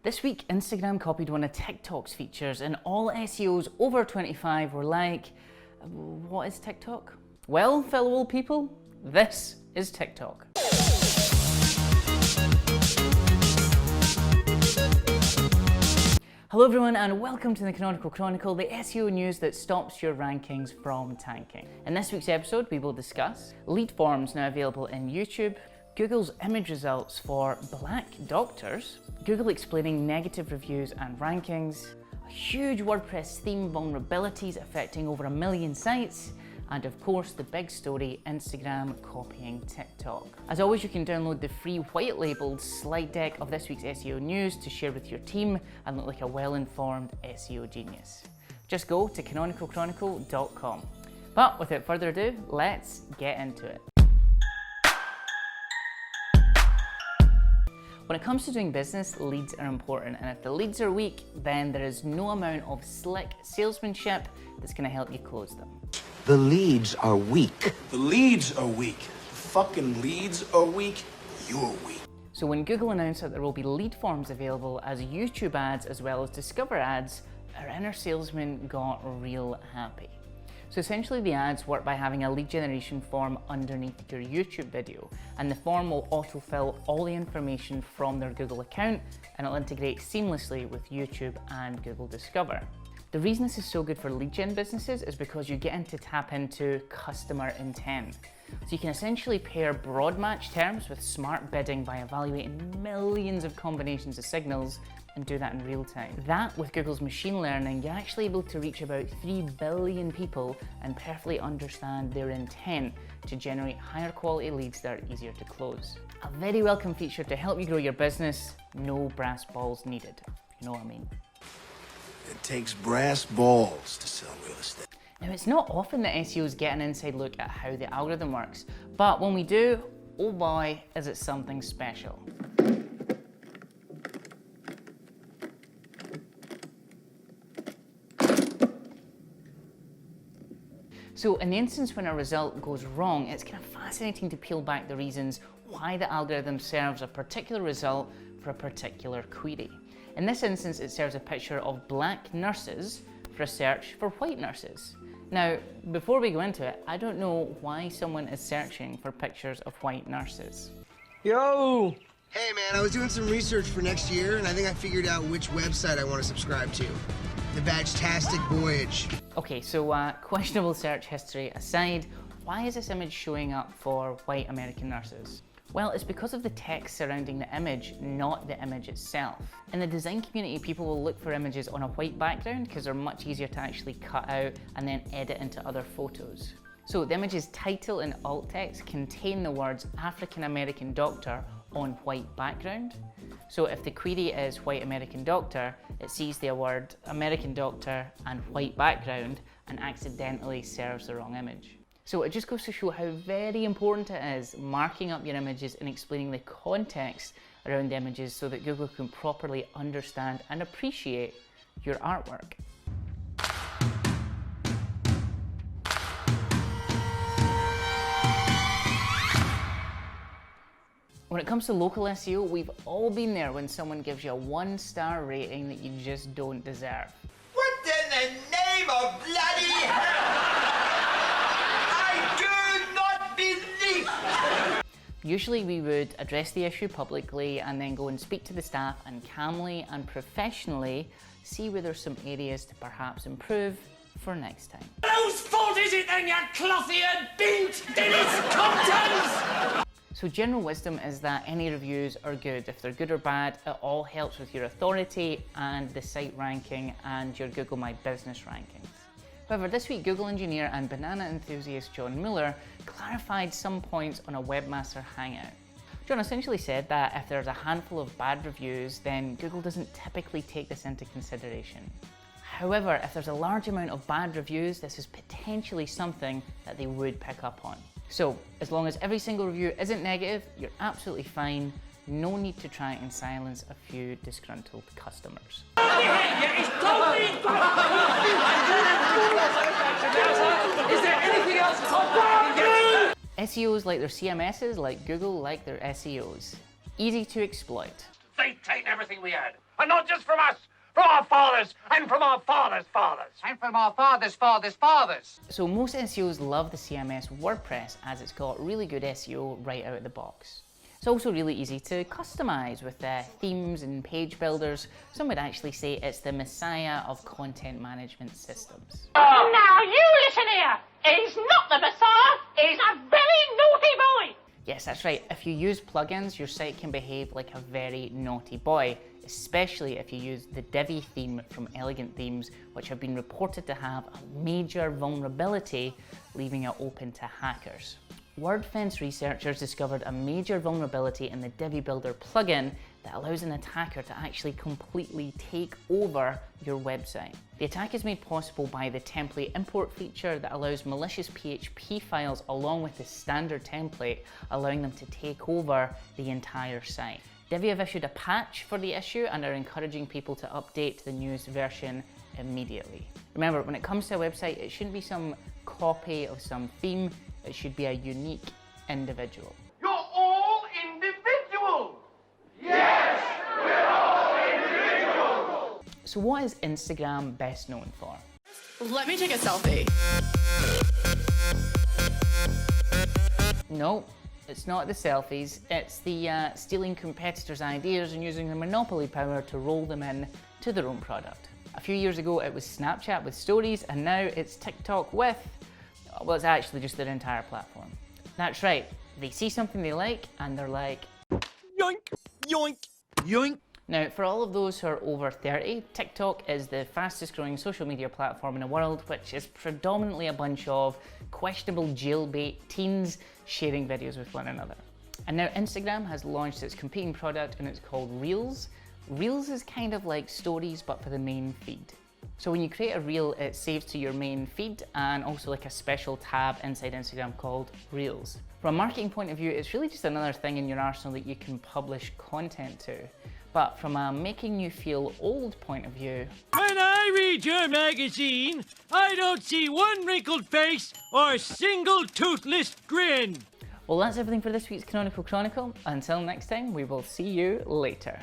This week, Instagram copied one of TikTok's features and all SEOs over 25 were like, what is TikTok? Well, fellow old people, this is TikTok. Hello everyone and welcome to the Canonical Chronicle, the SEO news that stops your rankings from tanking. In this week's episode, we will discuss lead forms now available in YouTube, Google's image results for black doctors, Google explaining negative reviews and rankings, a huge WordPress theme vulnerabilities affecting over 1 million sites, and of course the big story, Instagram copying TikTok. As always, you can download the free white labeled slide deck of this week's SEO news to share with your team and look like a well-informed SEO genius. Just go to canonicalchronicle.com. But without further ado, let's get into it. When it comes to doing business, leads are important, and if the leads are weak, then there is no amount of slick salesmanship that's going to help you close them. The leads are weak. The leads are weak. The fucking leads are weak. You're weak. So when Google announced that there will be lead forms available as YouTube ads as well as Discover ads, our inner salesman got real happy. So essentially the ads work by having a lead generation form underneath your YouTube video, and the form will autofill all the information from their Google account and it'll integrate seamlessly with YouTube and Google Discover. The reason this is so good for lead gen businesses is because you get to tap into customer intent. So you can essentially pair broad match terms with smart bidding by evaluating millions of combinations of signals and do that in real time. That, with Google's machine learning, you're actually able to reach about 3 billion people and perfectly understand their intent to generate higher quality leads that are easier to close. A very welcome feature to help you grow your business, no brass balls needed. You know what I mean? It takes brass balls to sell real estate. Now, it's not often that SEOs get an inside look at how the algorithm works, but when we do, oh boy, is it something special. So in the instance when a result goes wrong, it's kind of fascinating to peel back the reasons why the algorithm serves a particular result for a particular query. In this instance, it serves a picture of black nurses for a search for white nurses. Now, before we go into it, I don't know why someone is searching for pictures of white nurses. Yo! Hey man, I was doing some research for next year and I think I figured out which website I want to subscribe to. The Badge-tastic Voyage. Okay, so questionable search history aside, why is this image showing up for white American nurses? Well, it's because of the text surrounding the image, not the image itself. In the design community, people will look for images on a white background because they're much easier to actually cut out and then edit into other photos. So the image's title and alt text contain the words African American doctor on white background. So if the query is white American doctor, it sees the word American doctor and white background and accidentally serves the wrong image. So it just goes to show how very important it is marking up your images and explaining the context around the images so that Google can properly understand and appreciate your artwork. When it comes to local SEO, we've all been there when someone gives you a 1-star rating that you just don't deserve. What in the name of bloody hell? I do not believe. Usually we would address the issue publicly and then go and speak to the staff and calmly and professionally see where there's some areas to perhaps improve for next time. Whose fault is it then, you clothy-eared beant? Dennis Comptons! So general wisdom is that any reviews are good. If they're good or bad, it all helps with your authority and the site ranking and your Google My Business rankings. However, this week Google engineer and banana enthusiast John Mueller clarified some points on a Webmaster Hangout. John essentially said that if there's a handful of bad reviews, then Google doesn't typically take this into consideration. However, if there's a large amount of bad reviews, this is potentially something that they would pick up on. So, as long as every single review isn't negative, you're absolutely fine. No need to try and silence a few disgruntled customers. Is there anything else? SEOs like their CMSs, like Google like their SEOs. Easy to exploit. They've taken everything we had. And not just from us, from our fathers, and from our fathers' fathers. And from our fathers' fathers' fathers. So most SEOs love the CMS WordPress as it's got really good SEO right out of the box. It's also really easy to customize with themes and page builders. Some would actually say it's the messiah of content management systems. Now you listen here. He's not the Messiah. He's a very naughty boy. Yes, that's right. If you use plugins, your site can behave like a very naughty boy, especially if you use the Divi theme from Elegant Themes, which have been reported to have a major vulnerability, leaving it open to hackers. WordFence researchers discovered a major vulnerability in the Divi Builder plugin that allows an attacker to actually completely take over your website. The attack is made possible by the template import feature that allows malicious PHP files along with the standard template, allowing them to take over the entire site. Divi have issued a patch for the issue and are encouraging people to update to the newest version immediately. Remember, when it comes to a website, it shouldn't be some copy of some theme. It should be a unique individual. You're all individuals! Yes, we're all individuals. So what is Instagram best known for? Let me take a selfie. No, it's not the selfies. It's the stealing competitors' ideas and using the monopoly power to roll them in to their own product. A few years ago, it was Snapchat with stories, and now it's TikTok with, well, it's actually just their entire platform. That's right, they see something they like, and they're like, Yoink, yoink, yoink. Now, for all of those who are over 30, TikTok is the fastest growing social media platform in the world, which is predominantly a bunch of questionable jailbait teens sharing videos with one another. And now Instagram has launched its competing product, and it's called Reels. Reels is kind of like stories, but for the main feed. So when you create a reel, it saves to your main feed and also like a special tab inside Instagram called Reels. From a marketing point of view, it's really just another thing in your arsenal that you can publish content to. But from a making you feel old point of view, when I read your magazine, I don't see one wrinkled face or a single toothless grin. Well, that's everything for this week's Canonical Chronicle. Until next time, we will see you later.